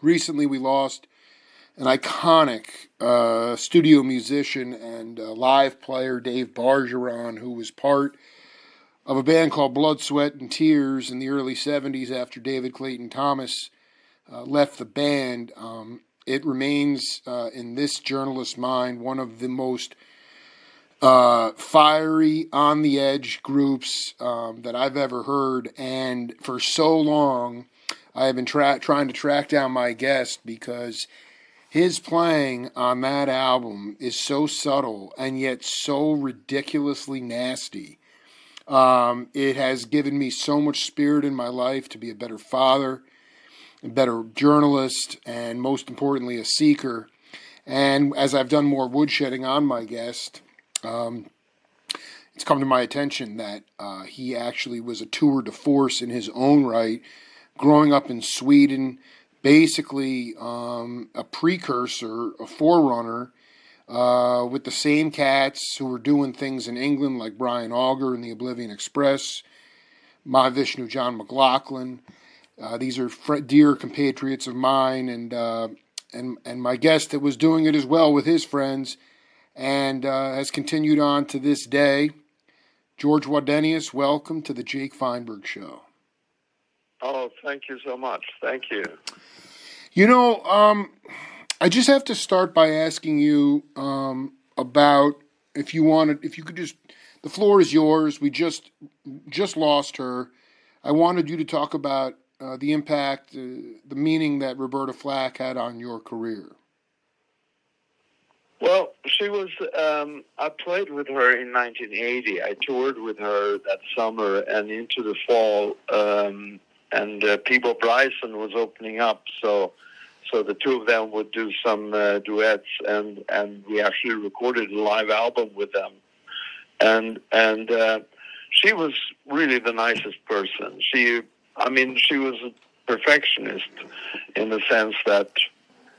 recently we lost an iconic studio musician and live player, Dave Bargeron, who was part of a band called Blood, Sweat, and Tears in the early 70s after David Clayton Thomas left the band. It remains in this journalist's mind one of the most fiery, on the edge groups that I've ever heard. And for so long, I have been trying to track down my guest because his playing on that album is so subtle and yet so ridiculously nasty. It has given me so much spirit in my life to be a better father, a better journalist, and most importantly, a seeker. And as I've done more woodshedding on my guest, it's come to my attention that he actually was a tour de force in his own right, growing up in Sweden, basically a precursor, a forerunner, with the same cats who were doing things in England, like Brian Auger and the Oblivion Express, Mahavishnu John McLaughlin. These are dear compatriots of mine, and my guest that was doing it as well with his friends, and has continued on to this day. Georg Wadenius, welcome to the Jake Feinberg Show. Oh, thank you so much. Thank you. You know, I just have to start by asking you about if you could just, the floor is yours. We just lost her. I wanted you to talk about the impact, the meaning that Roberta Flack had on your career. Well, she was, I played with her in 1980. I toured with her that summer and into the fall, and Peebo Bryson was opening up, so the two of them would do some duets, and we actually recorded a live album with them. And she was really the nicest person. She was a perfectionist in the sense that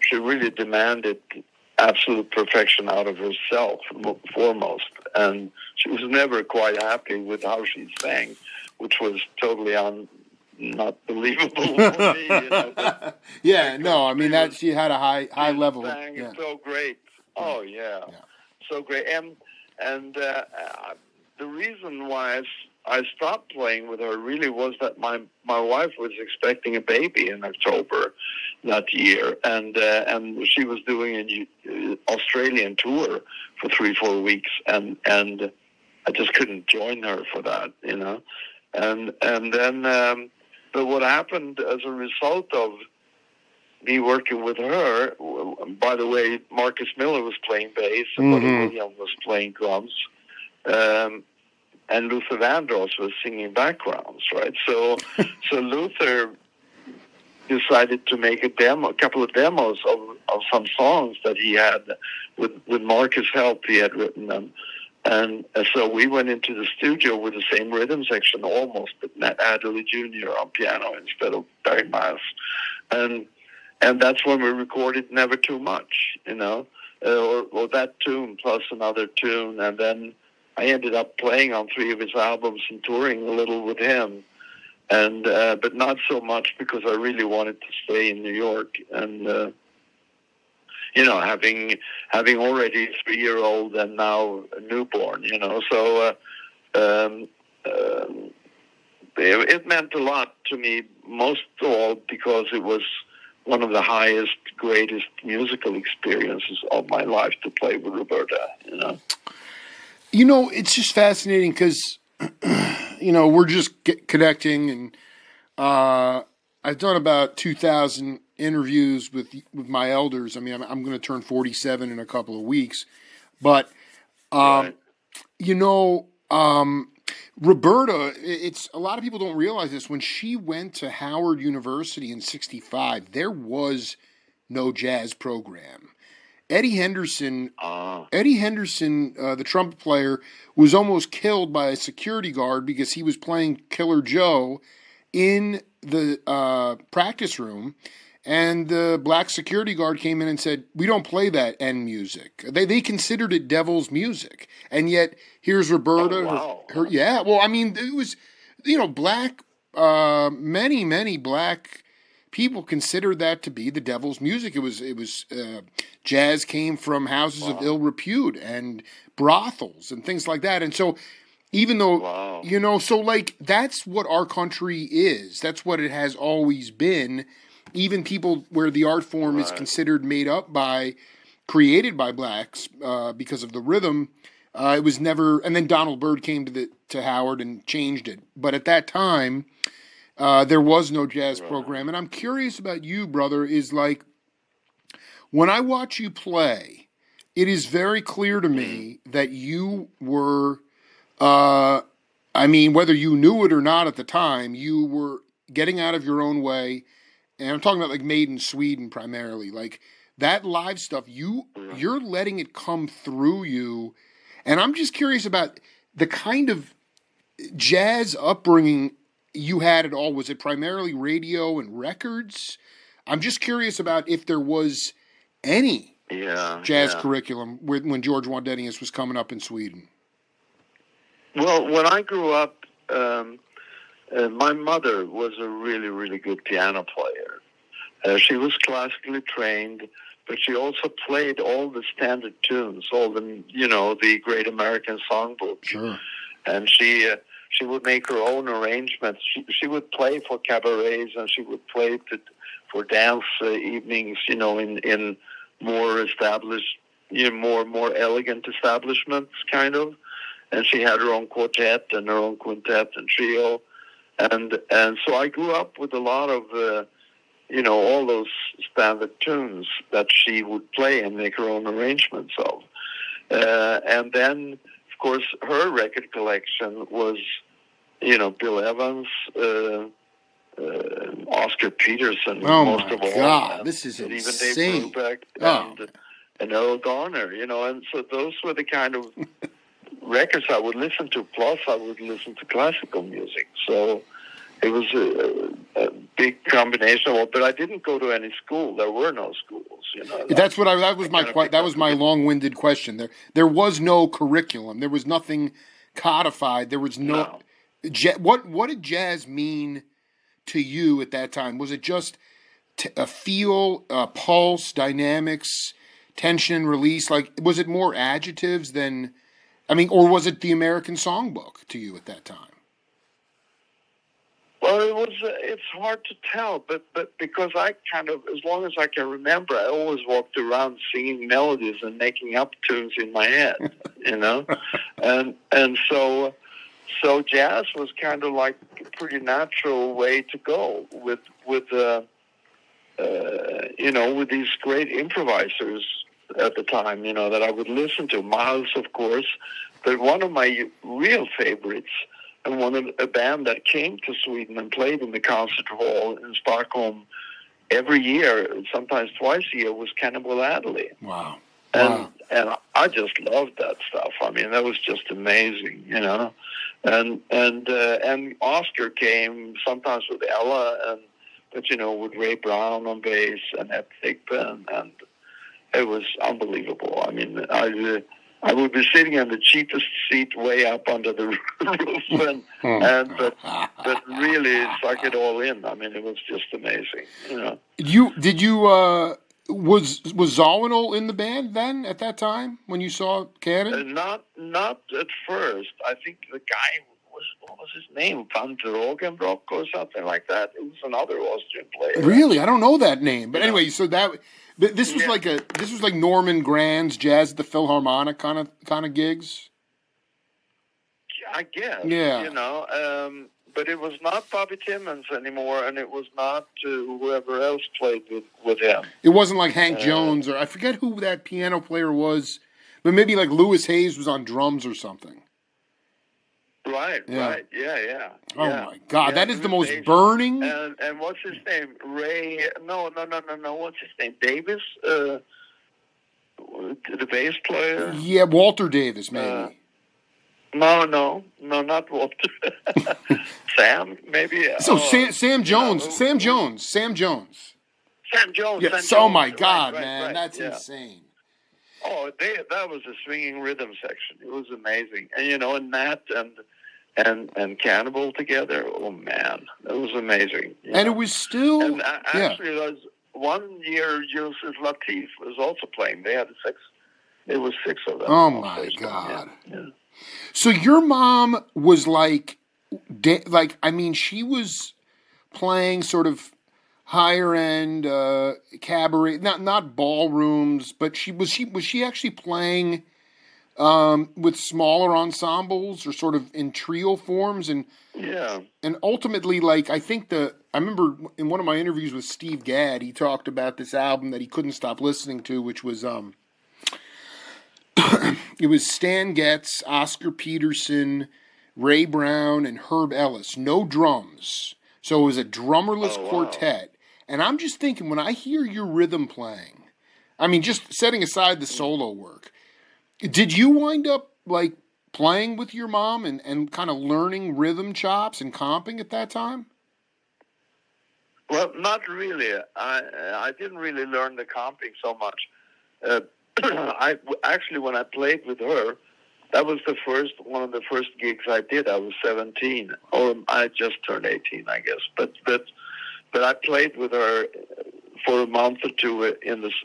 she really demanded absolute perfection out of herself, foremost. And she was never quite happy with how she sang, which was totally not believable for me. You know, yeah, no, I mean that she had a high level. Sang yeah. So great. Oh yeah, so great. And the reason why I stopped playing with her really was that my wife was expecting a baby in October that year, and she was doing an Australian tour for 3-4 weeks, and I just couldn't join her for that, you know, and then but what happened as a result of me working with her, by the way, Marcus Miller was playing bass and Buddy Williams was playing drums, and Luther Vandross was singing backgrounds, right? So Luther decided to make a couple of demos of some songs that he had with Marcus' help. He had written them, and so we went into the studio with the same rhythm section almost, but Nat Adderley Jr. on piano instead of Barry Miles, and that's when we recorded Never Too Much, you know, or that tune plus another tune, and then I ended up playing on 3 of his albums and touring a little with him, and but not so much because I really wanted to stay in New York, and you know, having already a 3-year-old and now a newborn, you know, so it meant a lot to me, most of all because it was one of the highest, greatest musical experiences of my life to play with Roberta, you know. You know, it's just fascinating because, you know, we're just connecting, and I've done about 2,000 interviews with my elders. I mean, I'm going to turn 47 in a couple of weeks, but Right. you know, Roberta, it's a lot of people don't realize this. When she went to Howard University in '65, there was no jazz program. Eddie Henderson, the trumpet player, was almost killed by a security guard because he was playing Killer Joe in the practice room, and the black security guard came in and said, "We don't play that end music." They considered it devil's music, and yet here's Roberta. Oh, wow. Yeah, well, I mean, it was, you know, black, many black people considered that to be the devil's music. It was jazz came from houses of ill repute and brothels and things like that. And so, even though so like that's what our country is. That's what it has always been. Even people where the art form is considered created by blacks because of the rhythm. It was never, and then Donald Byrd came to Howard and changed it. But at that time, there was no jazz program. And I'm curious about you, brother, is like, when I watch you play, it is very clear to me that you were, whether you knew it or not at the time, you were getting out of your own way. And I'm talking about like Made in Sweden primarily. Like that live stuff, you're letting it come through you. And I'm just curious about the kind of jazz upbringing you had at all. Was it primarily radio and records? I'm just curious about if there was any jazz curriculum when Georg Wadenius was coming up in Sweden. Well, when I grew up, my mother was a really, really good piano player. She was classically trained, but she also played all the standard tunes, all the Great American Songbook. Sure. And she would make her own arrangements. She would play for cabarets, and she would play for dance evenings, in more established, more elegant establishments, kind of. And she had her own quartet and her own quintet and trio. And so I grew up with a lot of all those standard tunes that she would play and make her own arrangements of. And then, of course, her record collection was, Bill Evans, Oscar Peterson, most of all. God, this is insane. Even Dave Brubeck and Earl Garner, and so those were the kind of records I would listen to, plus I would listen to classical music. So it was a big combination of all, but I didn't go to any school. There were no schools, That was my long-winded question. There was no curriculum. There was nothing codified. There was no. What did jazz mean to you at that time? Was it just a feel, pulse, dynamics, tension, release? Like, was it more adjectives than, or was it the American Songbook to you at that time? Well, it's hard to tell, but because I kind of, as long as I can remember, I always walked around singing melodies and making up tunes in my head, and so jazz was kind of like a pretty natural way to go with these great improvisers at the time, that I would listen to. Miles, of course, but one of my real favorites, and one of a band that came to Sweden and played in the concert hall in Stockholm every year, sometimes twice a year, was Cannibal Adderley. Wow. And I just loved that stuff. That was just amazing, And Oscar came sometimes with Ella, but with Ray Brown on bass and Ed Thigpen, and it was unbelievable. I would be sitting in the cheapest seat way up under the roof, but really suck it all in. It was just amazing. Was Zawinul in the band then at that time when you saw Cannon? Not at first. I think the guy what was his name? Van der Rogenbrock or something like that. It was another Austrian player. Really, I don't know that name. But anyway, so this was like Norman Grand's Jazz at the Philharmonic kind of gigs. I guess. Yeah. But it was not Bobby Timmons anymore, and it was not whoever else played with him. It wasn't like Hank Jones, or I forget who that piano player was, but maybe like Louis Hayes was on drums or something. Right, yeah. Oh, my God, that is the most burning... And what's his name? Ray... No, what's his name? Davis? The bass player? Yeah, Walter Davis, maybe. No, not Walter. Sam, maybe. So Sam Jones. Sam Jones. Yes. Oh my God, man, that's insane. Oh, that was a swinging rhythm section. It was amazing, and and Nat and Cannibal together. Oh man, that was amazing. And it was still, and actually, it was 1 year Yusuf Lateef was also playing. They had six. It was six of them. Oh my God! So your mom was like, I mean, she was playing sort of higher end cabaret, not ballrooms, but was she actually playing with smaller ensembles or sort of in trio forms and ultimately, like, I remember in one of my interviews with Steve Gadd, he talked about this album that he couldn't stop listening to, which was it was Stan Getz, Oscar Peterson, Ray Brown, and Herb Ellis. No drums. So it was a drummerless quartet. And I'm just thinking, when I hear your rhythm playing, I mean, just setting aside the solo work, did you wind up, like, playing with your mom and kind of learning rhythm chops and comping at that time? Well, not really. I didn't really learn the comping so much. I actually, when I played with her, that was one of the first gigs I did. I was 17, or I just turned 18, I guess. But I played with her for a month or two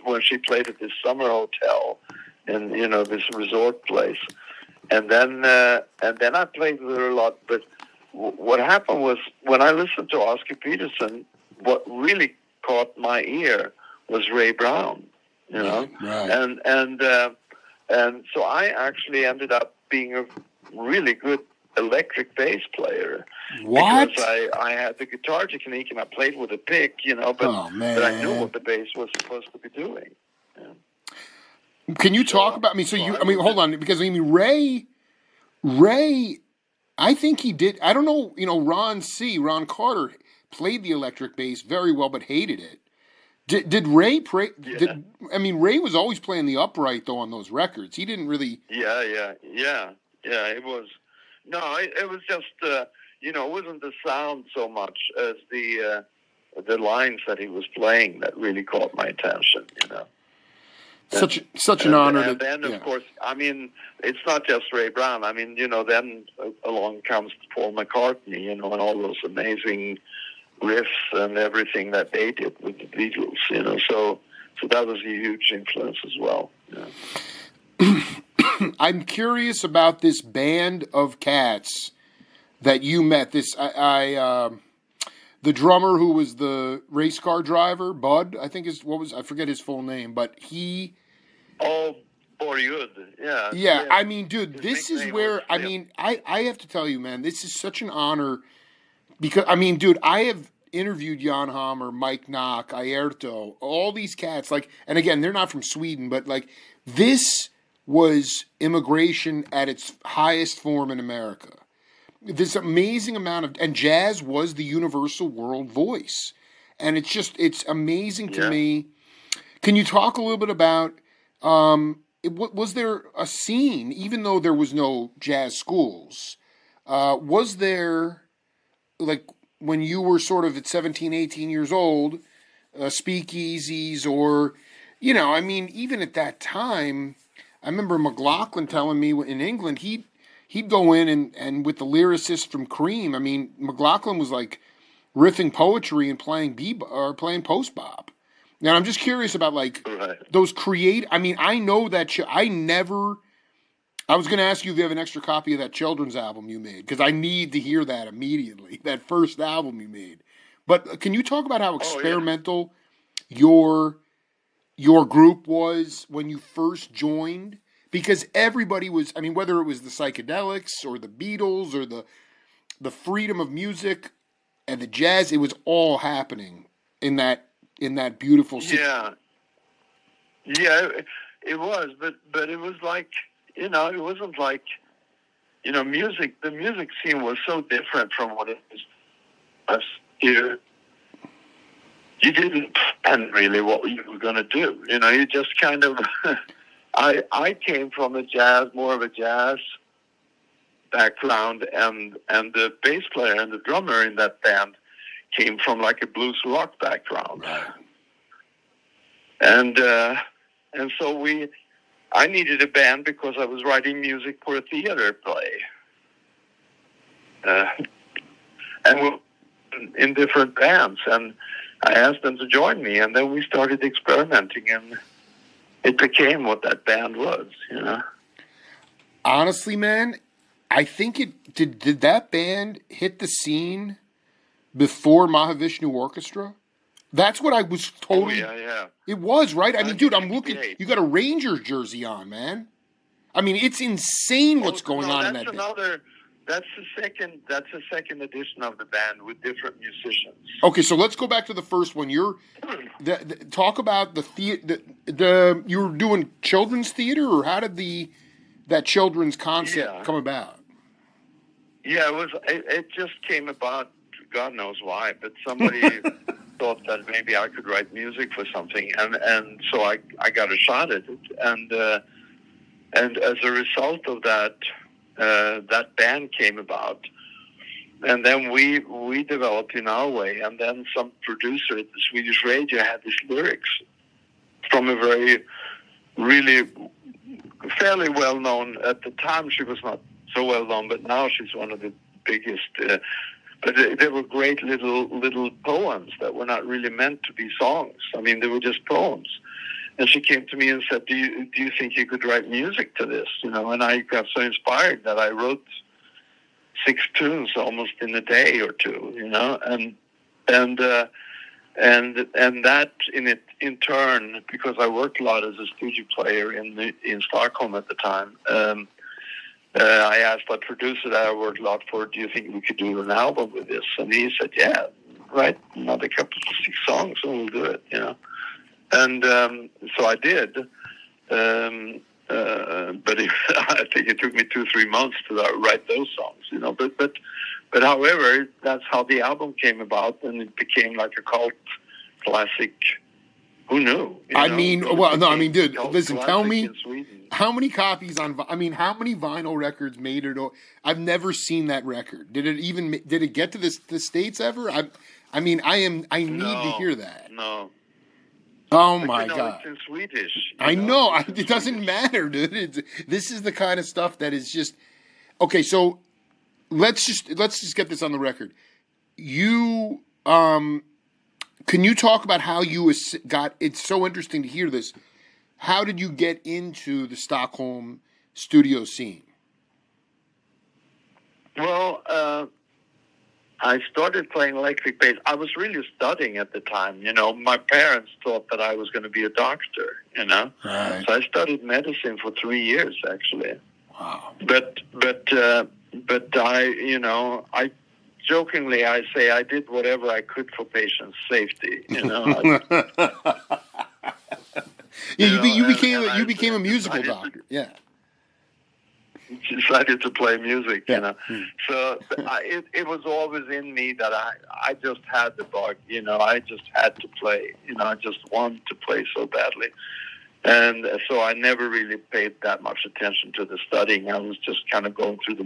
when she played at this summer hotel, in this resort place, and then I played with her a lot. But what happened was, when I listened to Oscar Peterson, what really caught my ear was Ray Brown. Right. And so I actually ended up being a really good electric bass player. What? Because I had the guitar technique and I played with a pick, but I knew what the bass was supposed to be doing. Yeah. Can you talk about? Hold on, because Ray, I think he did. I don't know. Ron Carter played the electric bass very well, but hated it. Did Ray play? Yeah. Ray was always playing the upright though on those records. He didn't really. Yeah. It was it was just it wasn't the sound so much as the lines that he was playing that really caught my attention. Such an honor. And then of course, it's not just Ray Brown. Then along comes Paul McCartney, and all those amazing riffs and everything that they did with the Beatles, so that was a huge influence as well. Yeah. I'm curious about this band of cats that you met. The drummer who was the race car driver, Bud, I think I forget his full name, but he. Oh, Borjud, yeah. Yeah, dude, this is where I have to tell you, man, this is such an honor. Because, dude, I have interviewed Jan Hammer, Mike Knock, Aerto, all these cats. And again, they're not from Sweden, but, this was immigration at its highest form in America. This amazing amount and jazz was the universal world voice. And it's amazing to me. Can you talk a little bit about, was there a scene, even though there was no jazz schools, was there, when you were sort of at 17, 18 years old, speakeasies or, even at that time, I remember McLaughlin telling me in England, he'd go in and with the lyricist from Cream, McLaughlin was riffing poetry and playing playing post-bop. Now, I'm just curious about those I know that I was going to ask you if you have an extra copy of that children's album you made, because I need to hear that immediately, that first album you made. But can you talk about how experimental your group was when you first joined? Because everybody was, whether it was the psychedelics or the Beatles or the freedom of music and the jazz, it was all happening in that beautiful city. Yeah, it was, but it was it wasn't music. The music scene was so different from what it is last year. You didn't plan really what you were going to do. You just kind of. I came from more of a jazz background, and the bass player and the drummer in that band came from a blues rock background, and so I needed a band because I was writing music for a theater play. and we're in different bands. And I asked them to join me, and then we started experimenting, and it became what that band was, you know. Honestly, man, I think it did that band hit the scene before Mahavishnu Orchestra? That's what I was totally. Oh, yeah. It was, right? I mean, dude, I'm looking. 1968. You got a Rangers jersey on, man. I mean, it's insane what's going on in that band. That's the second edition of the band with different musicians. Okay, so let's go back to the first one. Talk about the you were doing children's theater, or how did that children's concept come about? Yeah, it just came about. God knows why, but somebody thought that maybe I could write music for something, and so I got a shot at it, and as a result of that, that band came about, and then we developed in our way, and then some producer at the Swedish radio had these lyrics from a really fairly well known, at the time she was not so well known, but now she's one of the biggest. But they were great little poems that were not really meant to be songs. I mean, they were just poems. And she came to me and said, "Do you think you could write music to this?" You know, and I got so inspired that I wrote 6 tunes almost in a day or two. You know, and that in turn, because I worked a lot as a studio player in Stockholm at the time. I asked my producer that I worked a lot for, "Do you think we could do an album with this?" And he said, "Yeah, write another couple of 6 songs and we'll do it." You know, and so I did. But I think it took me 2-3 months to write those songs. You know, but however, that's how the album came about, and it became like a cult classic. Who knew? I mean, dude, listen, tell me, Sweden. how many copies how many vinyl records made it? I've never seen that record. Did it get to the States ever? I need to hear that. No. Oh my God. It's in Swedish. I know. It doesn't matter, dude. This is the kind of stuff that is just, okay. So let's just get this on the record. You, can you talk about how you got? It's so interesting to hear this. How did you get into the Stockholm studio scene? Well, I started playing electric bass. I was really studying at the time. You know, my parents thought that I was going to be a doctor. You know, right. So I studied medicine for 3 years actually. Wow. But I jokingly, I say I did whatever I could for patients' safety. You know. You became a musical doctor. Yeah. Decided to play music. Yeah. You know. So it was always in me that I just had the bug. You know, I just had to play. You know, I just wanted to play so badly. And so I never really paid that much attention to the studying. I was just kind of going through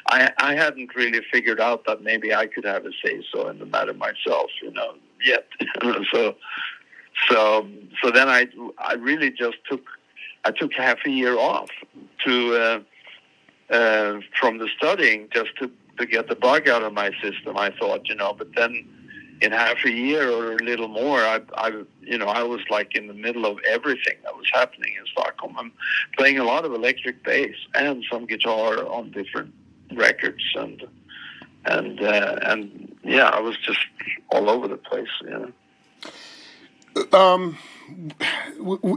I hadn't really figured out that maybe I could have a say-so in the matter myself, you know, yet. So then I really just took half a year off from the studying just to get the bug out of my system, I thought, you know, but then in half a year or a little more, I was like in the middle of everything that was happening in Stockholm. I'm playing a lot of electric bass and some guitar on different records, and yeah, I was just all over the place. You know.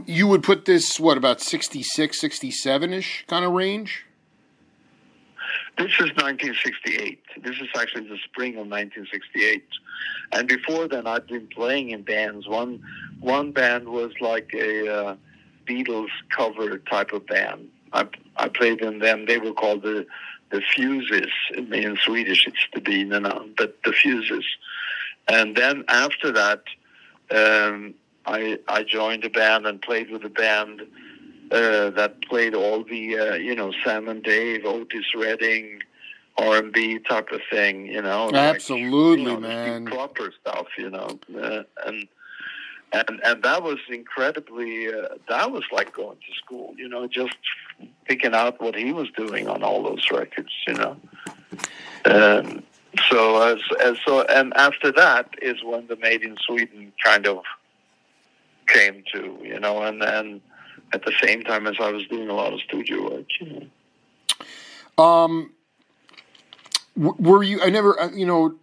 You would put this about 66, 67-ish kind of range? This is 1968. This is actually the spring of 1968. And before then, I'd been playing in bands. One band was like a Beatles cover type of band. I played in them. They were called the Fuses. In Swedish, it's the Bienen, but the Fuses. And then after that, I joined a band and played with a band that played all the, Sam and Dave, Otis Redding, R&B type of thing, you know. Absolutely, like, man. Proper stuff, you know. And that was incredibly, that was like going to school, you know, just picking out what he was doing on all those records, you know. Um, and after that is when the Made in Sweden kind of came to, and at the same time as I was doing a lot of studio work. Were you? I never,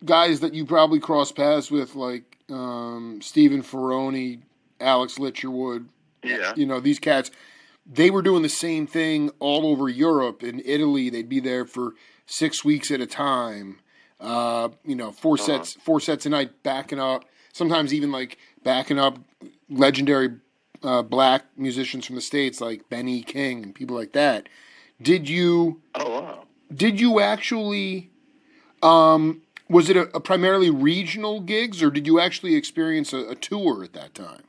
guys that you probably crossed paths with, like Stephen Ferroni, Alex Litcherwood. Yeah. These cats. They were doing the same thing all over Europe. In Italy, they'd be there for 6 weeks at a time. Four sets a night, backing up. Sometimes even like backing up legendary black musicians from the States, like Benny King and people like that. Did you? Oh wow. Did you actually? Was it a primarily regional gigs, or did you actually experience a tour at that time?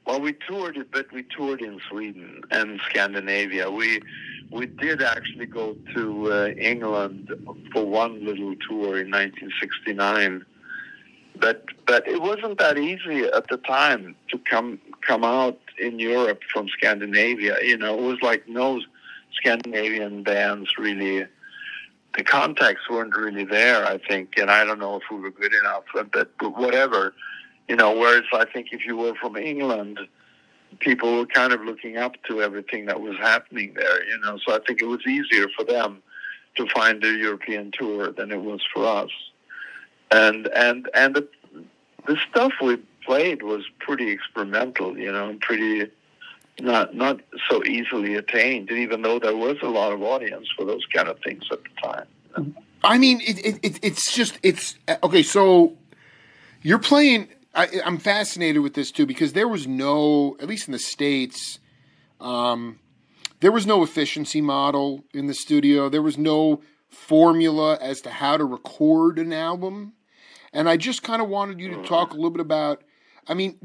Well, we toured it, but we toured in Sweden and Scandinavia. We did actually go to England for one little tour in 1969, but it wasn't that easy at the time to come out in Europe from Scandinavia. It was like no Scandinavian bands really. The contacts weren't really there, I think, and I don't know if we were good enough, but whatever. Whereas I think if you were from England, people were kind of looking up to everything that was happening there, So I think it was easier for them to find a European tour than it was for us. And the stuff we played was pretty experimental, pretty not so easily attained, even though there was a lot of audience for those kind of things at the time. I mean, it's okay. So you're playing. I'm fascinated with this too because there was no, at least in the States, there was no efficiency model in the studio. There was no formula as to how to record an album, and I just kind of wanted you to talk a little bit about. I mean,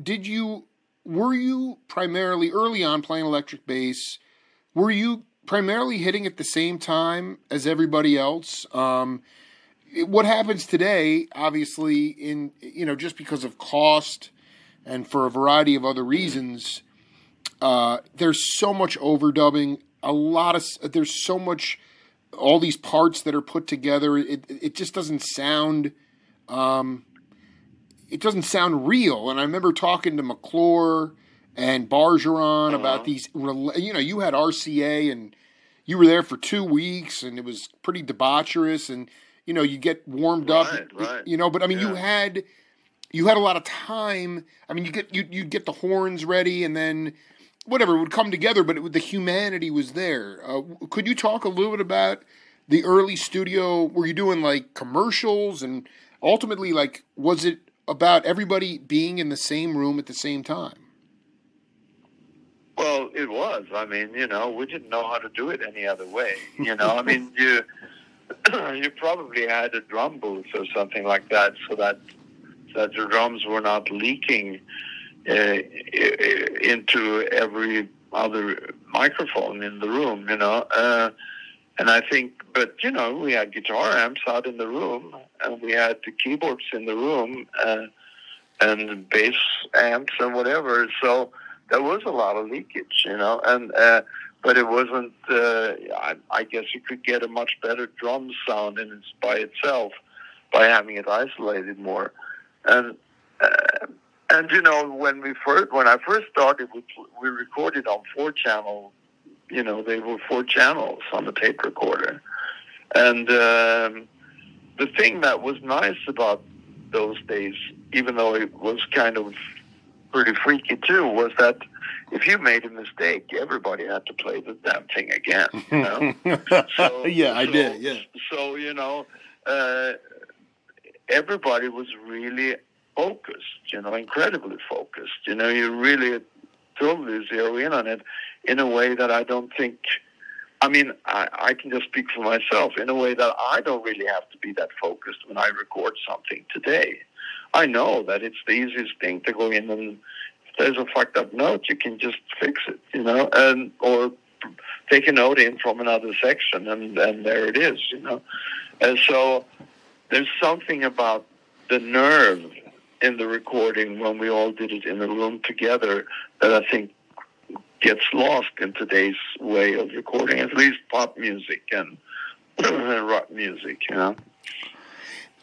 were you primarily early on playing electric bass? Were you primarily hitting at the same time as everybody else? What happens today, obviously, just because of cost and for a variety of other reasons, there's so much overdubbing. There's so much, all these parts that are put together. It just doesn't sound. It doesn't sound real. And I remember talking to McClure and Bargeron about these. You had RCA and you were there for 2 weeks, and it was pretty debaucherous, and you get warmed up, right. But I mean, you had a lot of time. I mean, you get the horns ready, and then whatever would come together. But the humanity was there. Could you talk a little bit about the early studio? Were you doing like commercials, and ultimately, like, was it about everybody being in the same room at the same time? Well, it was. I mean, we didn't know how to do it any other way. I mean, you probably had a drum booth or something like that, so that the drums were not leaking into every other microphone in the room. And I think, but we had guitar amps out in the room, and we had the keyboards in the room, and bass amps and whatever. So there was a lot of leakage, and but it wasn't. I guess you could get a much better drum sound by itself by having it isolated more, and when I first started, we recorded on 4-channel. They were 4 channels on the tape recorder, and the thing that was nice about those days, even though it was kind of pretty freaky too, was that if you made a mistake, everybody had to play the damn thing again. I did. Yeah. So everybody was really focused. Incredibly focused. You really totally zero in on it in a way that I don't think. I mean, I can just speak for myself in a way that I don't really have to be that focused when I record something today. I know that it's the easiest thing to go in, and if there's a fucked up note, you can just fix it, or take a note in from another section, and there it is, And so there's something about the nerve in the recording when we all did it in a room together that I think gets lost in today's way of recording, at least pop music and rock music, you know.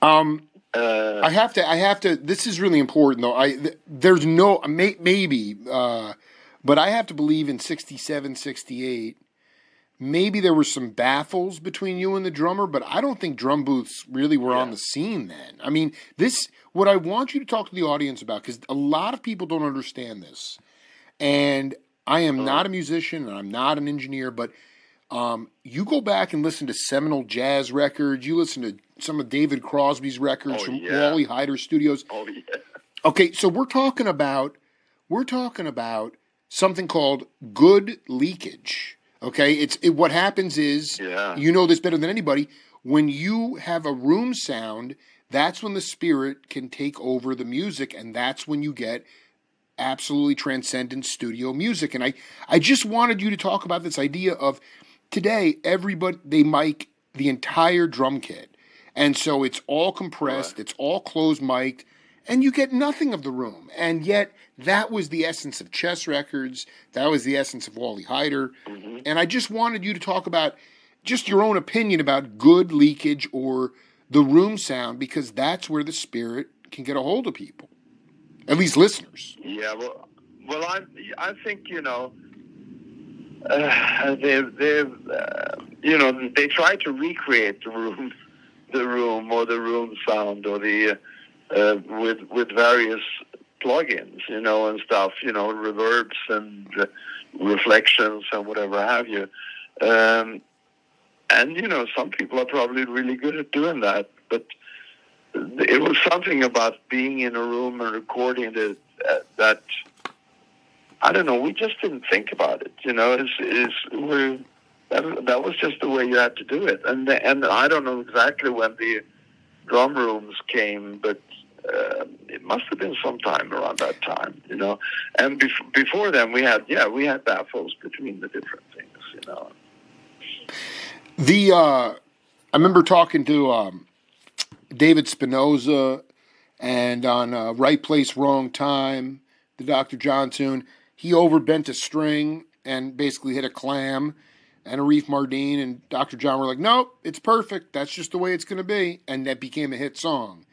I have to. This is really important, though. There's no maybe, but I have to believe in '67, '68. Maybe there were some baffles between you and the drummer, but I don't think drum booths really were on the scene then. I mean, what I want you to talk to the audience about, because a lot of people don't understand this, and I am not a musician and I'm not an engineer, but you go back and listen to seminal jazz records. You listen to some of David Crosby's records from Wally Heider Studios. Oh yeah. Okay, so we're talking about something called good leakage. Okay, what happens is, you know this better than anybody. When you have a room sound, that's when the spirit can take over the music, and that's when you get absolutely transcendent studio music. And I just wanted you to talk about this idea of today, they mic the entire drum kit. And so it's all compressed, it's all closed mic'd, and you get nothing of the room. And yet, that was the essence of Chess Records. That was the essence of Wally Heider. Mm-hmm. And I just wanted you to talk about just your own opinion about good leakage or the room sound, because that's where the spirit can get a hold of people, at least listeners. Yeah, well, I think, you know, they try to recreate the room or the room sound or the with various plugins, you know, and stuff, you know, reverbs and reflections and whatever have you. And you know, some people are probably really good at doing that, but it was something about being in a room and recording that I don't know. We just didn't think about it, you know. That was just the way you had to do it, and I don't know exactly when the drum rooms came, but it must have been sometime around that time, you know. And before then, we had baffles between the different things, you know. I remember talking to David Spinoza, and on Right Place, Wrong Time, the Dr. John tune, he overbent a string and basically hit a clam and a Reef Mardine, and Dr. John were like, nope, it's perfect. That's just the way it's going to be. And that became a hit song.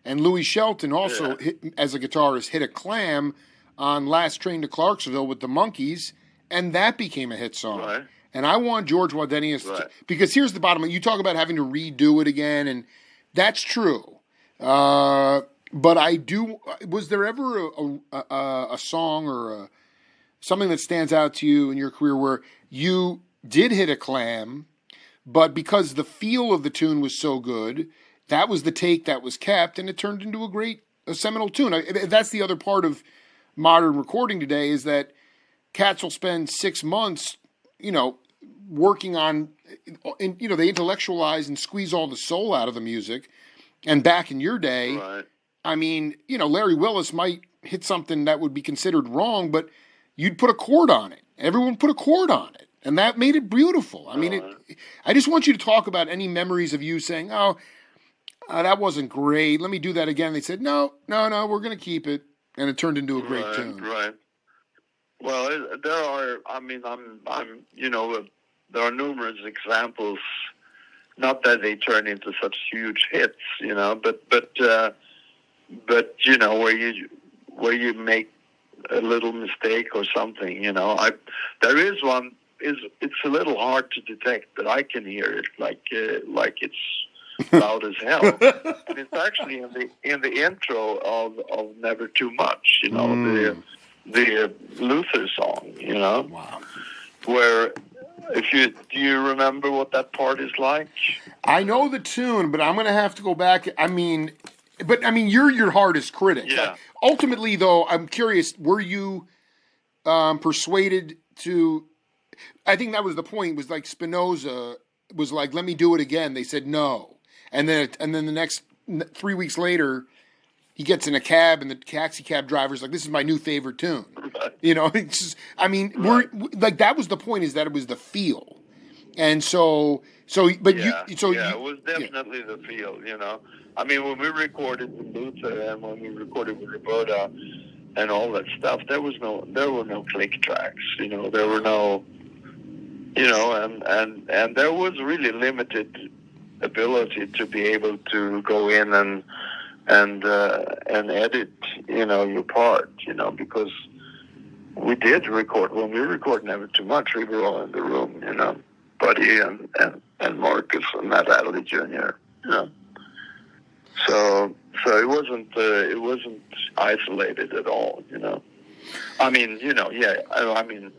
And Louis Shelton also, as a guitarist, hit a clam on Last Train to Clarksville with the Monkees, and that became a hit song. Right. And I want George Wadenius to, because here's the bottom line. You talk about having to redo it again, and that's true. But I do. Was there ever a song or something that stands out to you in your career where you did hit a clam, but because the feel of the tune was so good, that was the take that was kept, and it turned into a seminal tune? That's the other part of modern recording today, is that cats will spend 6 months, you know, working on, and you know, they intellectualize and squeeze all the soul out of the music. And back in your day, I mean, you know, Larry Willis might hit something that would be considered wrong, but you'd put a chord on it. Everyone put a chord on it, and that made it beautiful. I mean, I just want you to talk about any memories of you saying, that wasn't great, let me do that again. They said, no, we're going to keep it. And it turned into a great tune. Right. Well, there are, I mean, I'm, you know, there are numerous examples, not that they turn into such huge hits, you know, but you know, where you make a little mistake or something, you know. There is one, it's a little hard to detect, but I can hear it like it's loud as hell. And it's actually in the intro of Never Too Much, you know, the Luther song, you know. Wow. Where do you remember what that part is like? I know the tune, but I'm going to have to go back. I mean, you're your hardest critic. Yeah. Ultimately, though, I'm curious, were you persuaded to, I think that was the point, was like Spinoza was like, let me do it again. They said no. And then the next 3 weeks later, he gets in a cab, and the taxi cab driver's like, this is my new favorite tune. Right. You know, it's just, I mean, like, that was the point, is that it was the feel. And it was definitely the feel, you know. I mean, when we recorded with Luther and when we recorded with Roberta and all that stuff, there were no click tracks, you know. There were no and there was really limited ability to be able to go in and edit, your part, because we did record. When we record Never Too Much, we were all in the room, Buddy and Marcus and Matt Adley Jr., So it wasn't isolated at all, I mean, I mean,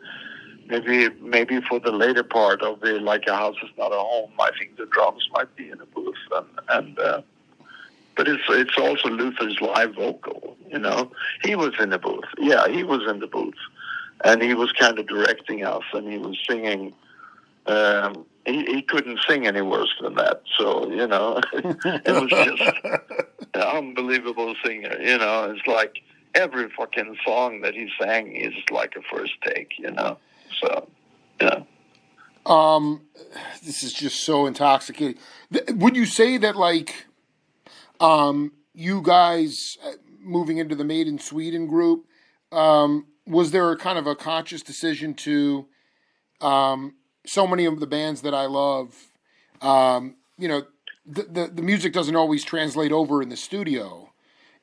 maybe for the later part of the Like a House Is Not a Home, I think the drums might be in a booth, but it's also Luther's live vocal, He was in the booth. Yeah, he was in the booth, and he was kind of directing us, and he was singing. He couldn't sing any worse than that, so it was just an unbelievable singer. It's like every fucking song that he sang is like a first take. So yeah. This is just so intoxicating. Would you say that you guys moving into the Made in Sweden group, was there a kind of a conscious decision to so many of the bands that I love, the music doesn't always translate over in the studio.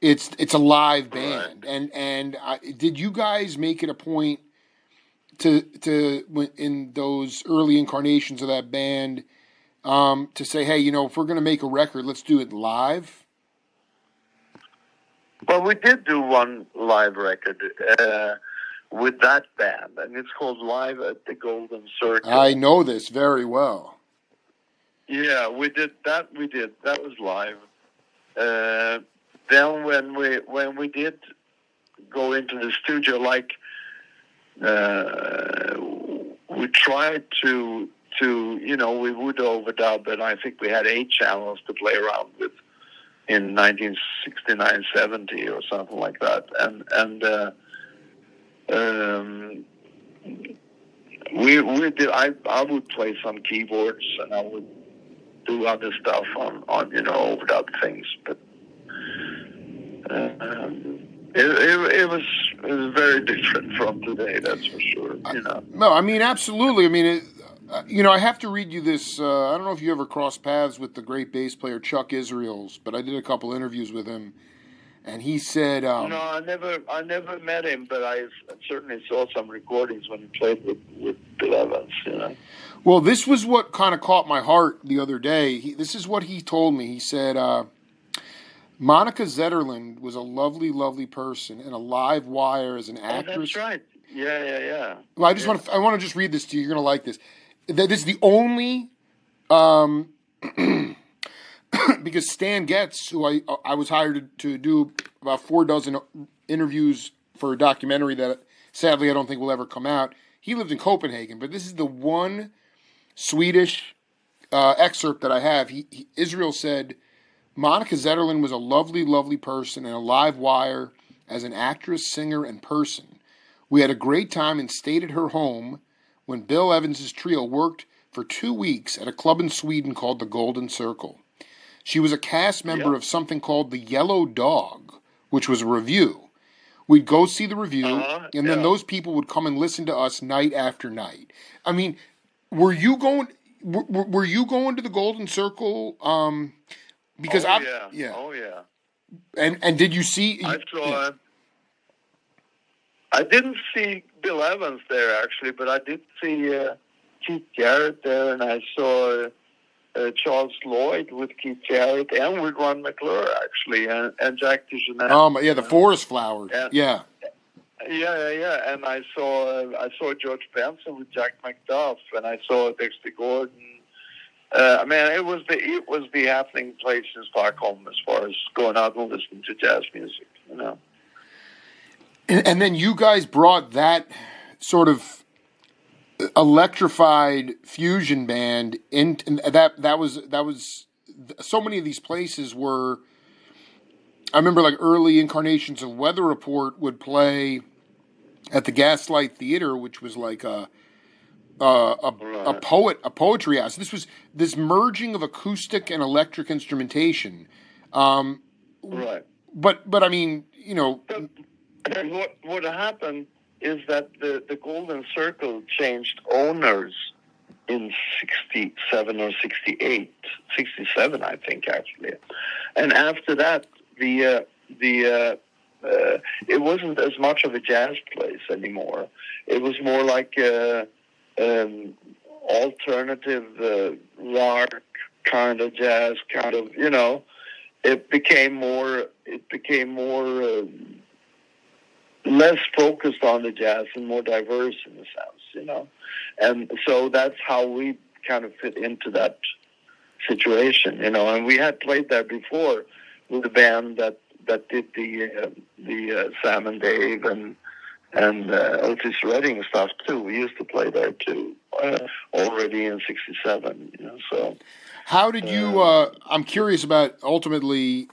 It's a live band, Right. and did you guys make it a point to in those early incarnations of that band to say, hey, if we're going to make a record, let's do it live? Well, we did do one live record with that band, and it's called Live at the Golden Circle. I know this very well. Yeah, we did that. That was live. Then when we did go into the studio, we tried to we would overdub, and I think we had 8 channels to play around with in 1969, 70 or something like that, we did. I would play some keyboards, and I would do other stuff on overdub things, but it was very different from today. That's for sure. No, I mean absolutely. I mean, I have to read you this. I don't know if you ever crossed paths with the great bass player Chuck Israels, but I did a couple interviews with him, and he said, "No, I never met him, but I certainly saw some recordings when he played with Bill Evans." Well, this was what kind of caught my heart the other day. This is what he told me. He said, Monica Zetterlund was a lovely, lovely person and a live wire as an actress. Oh, that's right. Yeah. Well, I want to just read this to you. You're going to like this. This is the only, because Stan Getz, who I was hired to do about 4 dozen interviews for a documentary that sadly I don't think will ever come out. He lived in Copenhagen, but this is the one Swedish excerpt that I have. Israel said, Monica Zetterlund was a lovely, lovely person and a live wire as an actress, singer, and person. We had a great time and stayed at her home when Bill Evans' trio worked for 2 weeks at a club in Sweden called the Golden Circle. She was a cast member of something called the Yellow Dog, which was a review. We'd go see the review, and then those people would come and listen to us night after night. I mean, were you going to the Golden Circle? Because Oh yeah. And did you see? I saw. I didn't see Bill Evans there actually, but I did see Keith Jarrett there, and I saw Charles Lloyd with Keith Jarrett and with Ron McClure actually, and Jack DeJohnette. The Forest Flowers. Yeah. Yeah, and I saw George Benson with Jack McDuff, and I saw Dexter Gordon. It was the happening place in Stockholm as far as going out and listening to jazz music, And then you guys brought that sort of electrified fusion band in, and that was so many of these places were. I remember like early incarnations of Weather Report would play at the Gaslight Theater, which was like a poetry house. This was this merging of acoustic and electric instrumentation. Right. But I mean, And what happened is that the Golden Circle changed owners in 67 or 68, 67, I think, actually. And after that, it wasn't as much of a jazz place anymore. It was more like alternative rock kind of jazz, kind of, you know. It became more less focused on the jazz and more diverse in a sense, you know. And so that's how we kind of fit into that situation, you know. And we had played there before with a band that did the Sam and Dave and Otis Redding stuff too. We used to play there too, already in '67, you know. So how did you? I'm curious about ultimately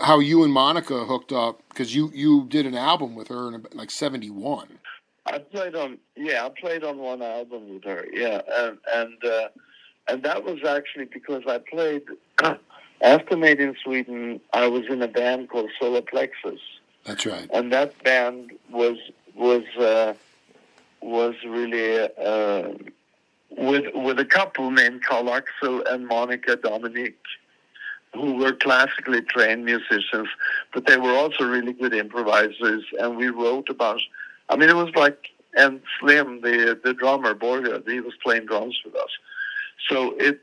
how you and Monica hooked up, because you did an album with her in like '71. I played on one album with her, yeah, and that was actually because I played after Made in Sweden. I was in a band called Plexus. That's right. And that band was really with a couple named Carl Axel and Monica Dominic, who were classically trained musicians, but they were also really good improvisers. And we wrote about, I mean, it was like, and Slim, the drummer, Borga, he was playing drums with us. So it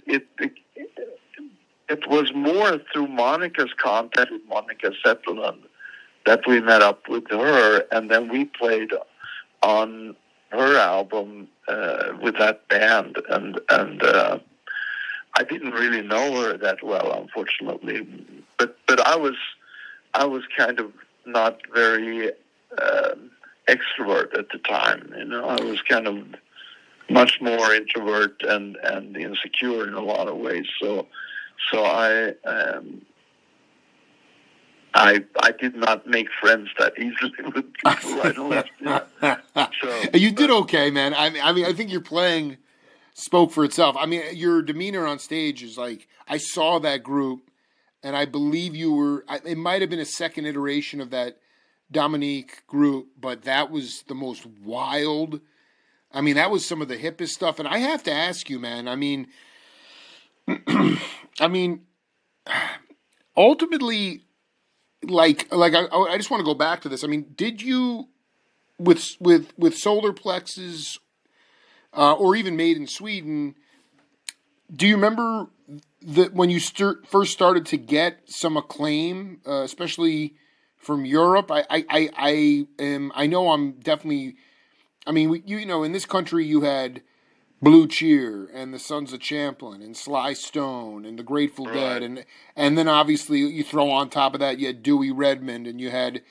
was more through Monica's contact with Monica Zetterlund that we met up with her, and then we played on her album with that band, and I didn't really know her that well, unfortunately, but I was kind of not very extrovert at the time, you know. I was kind of much more introvert and insecure in a lot of ways, so I did not make friends that easily with people right and left. So you did okay, man. I mean, I think your playing spoke for itself. I mean, your demeanor on stage is like, I saw that group, and I believe you were. It might have been a second iteration of that Dominique group, but that was the most wild. I mean, that was some of the hippest stuff. And I have to ask you, man. I mean, ultimately, like I just want to go back to this. I mean, did you with Solar Plexus or even Made in Sweden? Do you remember that when you first started to get some acclaim, especially from Europe? I know I'm definitely. I mean, you know, in this country you had Blue Cheer and the Sons of Champlin and Sly Stone and the Grateful Dead, and then obviously you throw on top of that you had Dewey Redmond and you had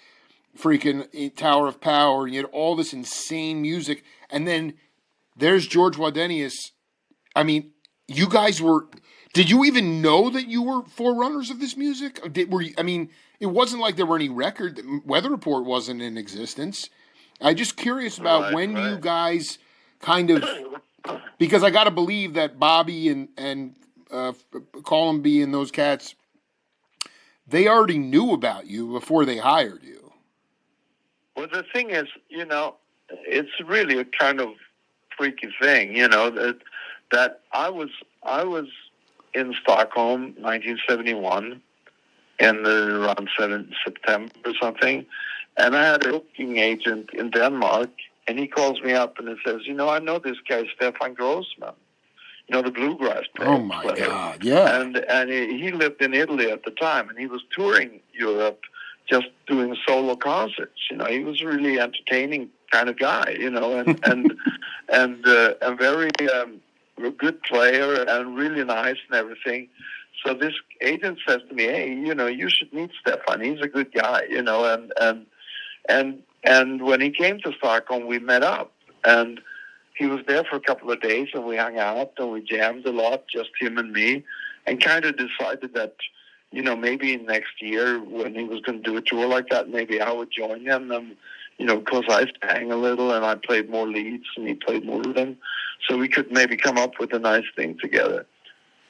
freaking Tower of Power and you had all this insane music, and then there's Georg Wadenius. I mean, you guys were. Did you even know that you were forerunners of this music? I mean, it wasn't like there were any record. Weather Report wasn't in existence. I'm just curious about when you guys kind of, because I got to believe that Bobby and Columby and those cats, they already knew about you before they hired you. Well, the thing is, you know, it's really a kind of freaky thing, you know, that I was in Stockholm, 1971, in around September or something. And I had a booking agent in Denmark, and he calls me up and he says, you know, I know this guy, Stefan Grossman, you know, the bluegrass player. Oh, my God, yeah. And he lived in Italy at the time, and he was touring Europe just doing solo concerts. You know, he was a really entertaining kind of guy, you know, and a very good player and really nice and everything. So this agent says to me, hey, you know, you should meet Stefan. He's a good guy, you know, and when he came to Stockholm, we met up, and he was there for a couple of days, and we hung out, and we jammed a lot, just him and me, and kind of decided that, you know, maybe next year when he was going to do a tour like that, maybe I would join him, and, you know, because I sang a little, and I played more leads, and he played more rhythm, so we could maybe come up with a nice thing together.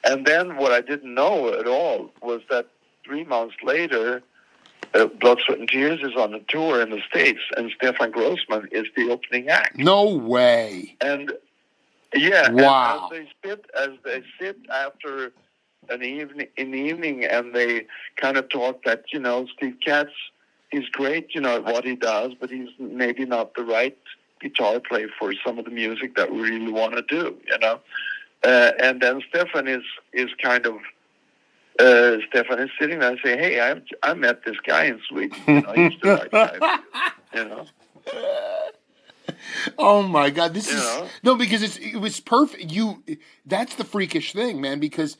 And then what I didn't know at all was that 3 months later, Blood, Sweat, and Tears is on a tour in the States, and Stefan Grossman is the opening act. No way. And Yeah, and Wow. as they sit after an evening in the evening, and they kind of talk that Steve Katz is great, at what he does, but he's maybe not the right guitar player for some of the music that we really want to do, and then Stefan is kind of Stefan is sitting there and saying, "Hey, I met this guy in Sweden. He's the right guy for you." Oh my God, this is no, because it was perfect. That's the freakish thing, man. Because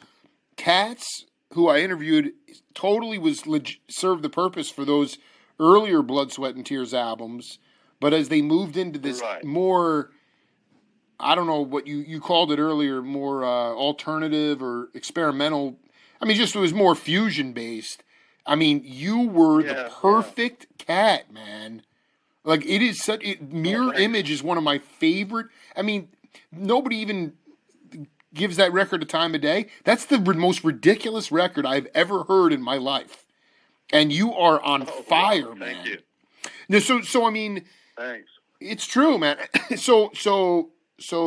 Katz, who I interviewed, totally was served the purpose for those earlier Blood, Sweat, and Tears albums. But as they moved into this more, I don't know what you called it earlier, more alternative or experimental. I mean, just it was more fusion based. I mean, you were the perfect Cat, man. Like, it is such... Mirror Image is one of my favorite... I mean, nobody even gives that record a time of day. That's the most ridiculous record I've ever heard in my life. And you are on fire, man. Thank you. No, so I mean... Thanks. It's true, man. So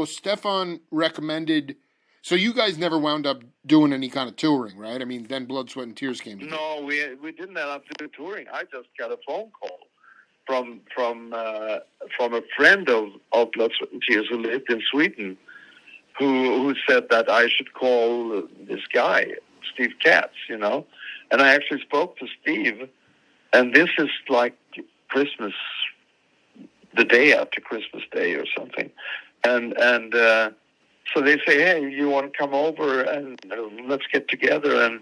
Stefan recommended... So you guys never wound up doing any kind of touring, right? I mean, then Blood, Sweat, and Tears came together. No, we didn't end up doing touring. I just got a phone call from a friend of Blood, Sweat, and Tears who lived in Sweden, who said that I should call this guy, Steve Katz, And I actually spoke to Steve, and this is like Christmas, the day after Christmas Day or something. And so they say, "Hey, you want to come over and let's get together and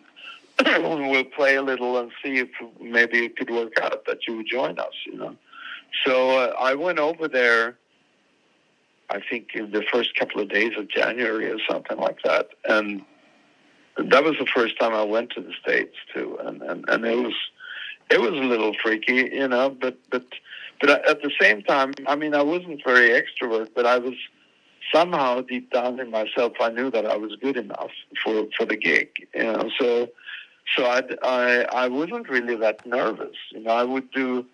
we'll play a little and see if maybe it could work out that you would join us, So I went over there, I think in the first couple of days of January or something like that. And that was the first time I went to the States too. And it was a little freaky, but at the same time, I mean, I wasn't very extrovert, but I was somehow deep down in myself, I knew that I was good enough for the gig, So I wasn't really that nervous. I would do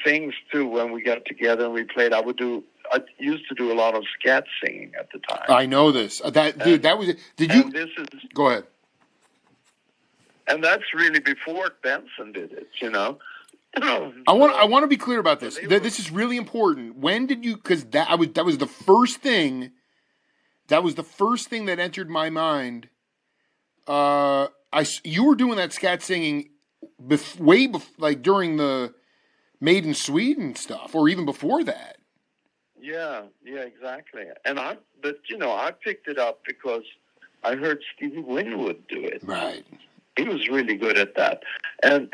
things too when we got together and we played. I used to do a lot of scat singing at the time. I know this. That was. Did you? This is. Go ahead. And that's really before Benson did it. I want to be clear about this. This is really important. When did you? Because that was the first thing. That was the first thing that entered my mind. You were doing that scat singing like during the Made in Sweden stuff, or even before that. Yeah, exactly. And I picked it up because I heard Stevie Winwood do it. Right. He was really good at that, and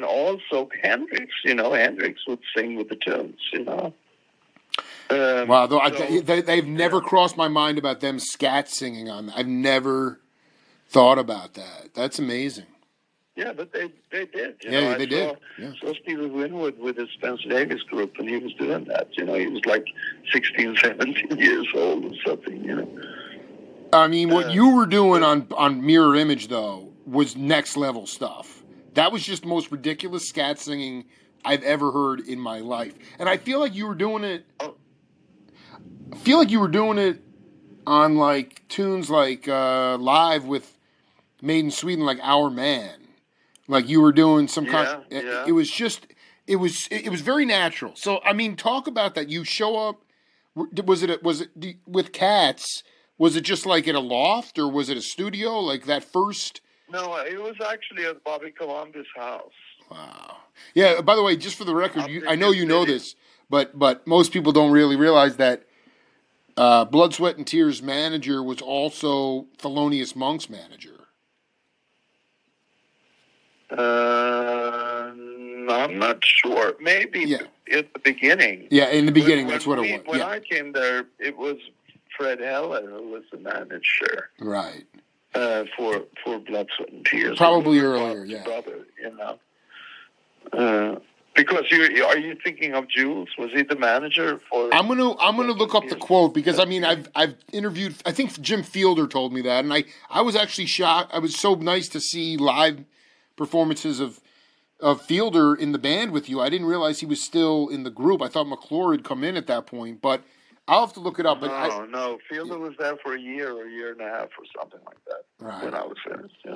also Hendrix. Hendrix would sing with the tunes. Wow, though they've never crossed my mind about them scat singing on. I've never thought about that. That's amazing. Yeah, but they did. They did. So Stevie Winwood with his Spencer Davis group, and he was doing that. He was like 16, 17 years old or something. I mean, what you were doing on Mirror Image though was next level stuff. That was just the most ridiculous scat singing I've ever heard in my life, and I feel like you were doing it. I feel like you were doing it on like tunes like live with Made in Sweden, like Our Man. Like you were doing some kind. Yeah. It was just. It was very natural. So I mean, talk about that. You show up. Was it with Cats? Was it just like in a loft, or was it a studio? Like that first. No, it was actually at Bobby Columbus' house. Wow. Yeah. By the way, just for the record, I know you know this, but most people don't really realize that Blood, Sweat, and Tears manager was also Thelonious Monk's manager. I'm not sure. Maybe at the begining. Yeah, in the beginning, that's what it was. When I came there, it was Fred Heller who was the manager. Right. For Blood, Sweat, and Tears. Probably earlier, yeah. Brother, because are you thinking of Jules? Was he the manager for? I'm gonna look up the quote because I mean I've interviewed. I think Jim Fielder told me that, and I was actually shocked. I was so nice to see live performances of Fielder in the band with you. I didn't realize he was still in the group. I thought McClure had come in at that point, but I'll have to look it up. But No. Fielder was there for a year or a year and a half or something like that when I was finished.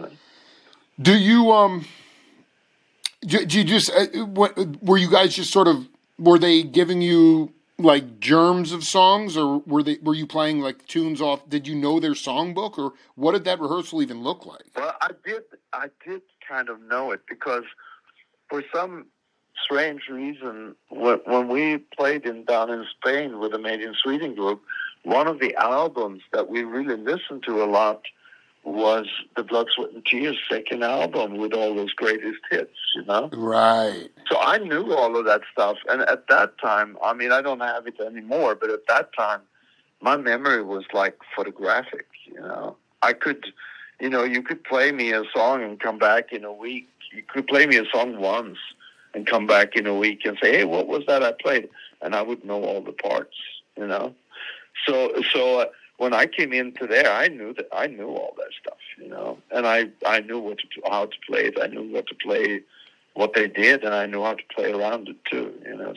Do you do you just were you guys just sort of, were they giving you like germs of songs, or were you playing like tunes off? Did you know their songbook, or what did that rehearsal even look like? Well, I did kind of know it because for some strange reason, when we played down in Spain with the Made in Sweden group, one of the albums that we really listened to a lot was the Blood, Sweat and Tears second album with all those greatest hits, Right. So I knew all of that stuff. And at that time, I mean, I don't have it anymore, but at that time, my memory was like photographic, I could, you could play me a song and come back in a week. You could play me a song once and come back in a week and say, hey, what was that I played? And I would know all the parts, So when I came into there, I knew all that stuff, and I knew how to play it. I knew what to play, what they did, and I knew how to play around it too,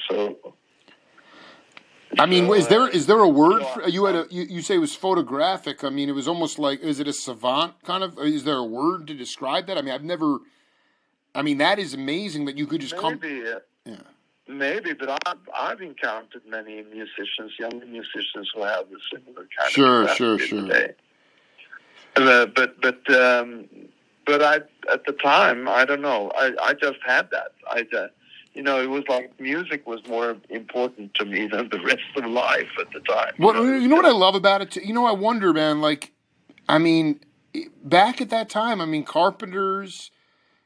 So. I mean, is there a word for, you say it was photographic? I mean, it was almost like, is it a savant kind of? Is there a word to describe that? I mean, that is amazing that you could just Maybe, but I've encountered many musicians, young musicians who have a similar kind of Sure. Today. But I at the time, I don't know. I just had that. It was like music was more important to me than the rest of life at the time. Well, you know what I love about it? I wonder, man, like, I mean, back at that time, I mean, carpenters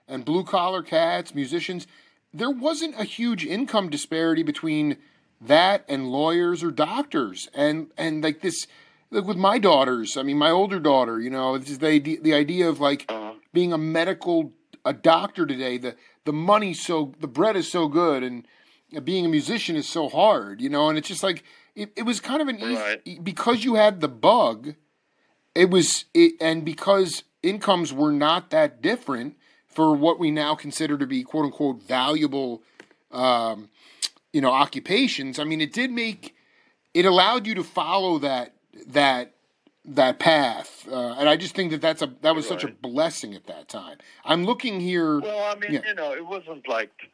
and blue-collar cats, musicians, there wasn't a huge income disparity between that and lawyers or doctors. And like this, like with my daughters, I mean, my older daughter, it's the idea of like being a doctor today, the money's the bread is so good, and being a musician is so hard, and it's just like, it was kind of an easy, because you had the bug, and because incomes were not that different for what we now consider to be quote unquote valuable, occupations. I mean, it allowed you to follow that path, and I just think that was such a blessing at that time. I'm looking here. Well, I mean, it wasn't like,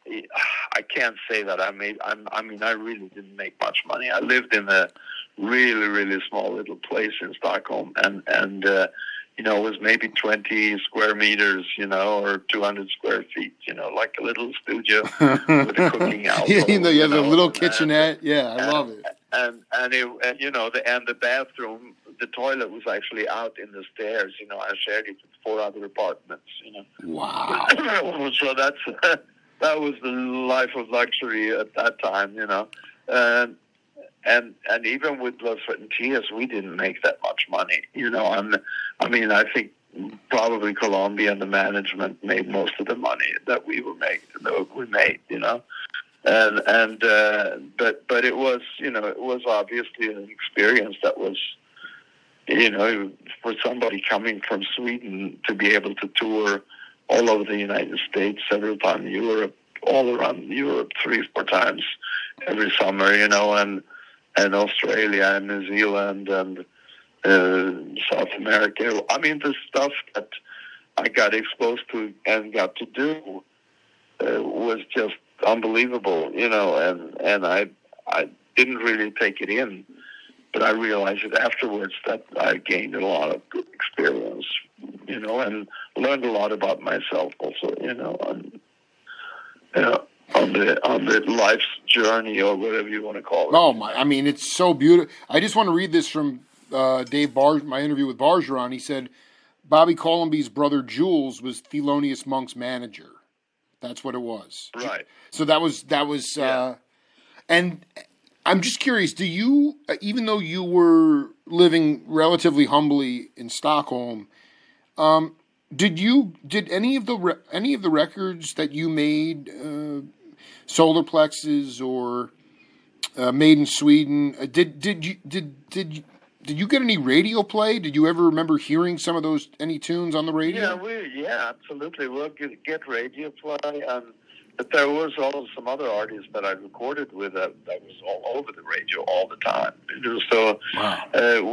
I can't say that I really didn't make much money. I lived in a really, really small little place in Stockholm, and it was maybe 20 square meters, or 200 square feet, like a little studio with a cooking alcove. You have a little kitchenette. I love it. And the bathroom, the toilet was actually out in the stairs. I shared it with 4 other apartments. Wow. So that was the life of luxury at that time. And even with Blood, Sweat and Tears, we didn't make that much money. I think probably Columbia and the management made most of the money that we made. But it was, it was obviously an experience that was, for somebody coming from Sweden to be able to tour all over the United States, several times Europe, all around Europe, 3-4 times every summer, and Australia and New Zealand and South America. I mean, the stuff that I got exposed to and got to do was just unbelievable, and I didn't really take it in, but I realized it afterwards that I gained a lot of good experience, and learned a lot about myself also, on the life's journey, or whatever you want to call it. Oh my! I mean, it's so beautiful. I just want to read this from Dave my interview with Bargeron. He said Bobby Colomby's brother Jules was Thelonious Monk's manager. That's what it was. Right. So that was and I'm just curious, do you, even though you were living relatively humbly in Stockholm, did any of the records that you made, Solar Plexus or Made in Sweden, did you get any radio play? Did you ever remember hearing any tunes on the radio? Yeah, absolutely. We'll get radio play, and But there was also some other artists that I recorded with that was all over the radio all the time. So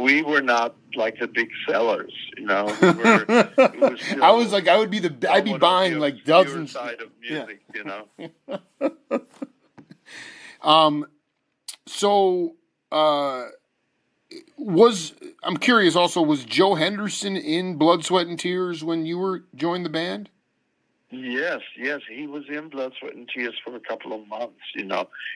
we were not like the big sellers, you know. We were, it was I was like, I'd be buying like dozens. Side of music, you know. So, I'm curious also, was Joe Henderson in Blood, Sweat, and Tears when you joined the band? Yes, he was in Blood, Sweat, and Tears for a couple of months, you know.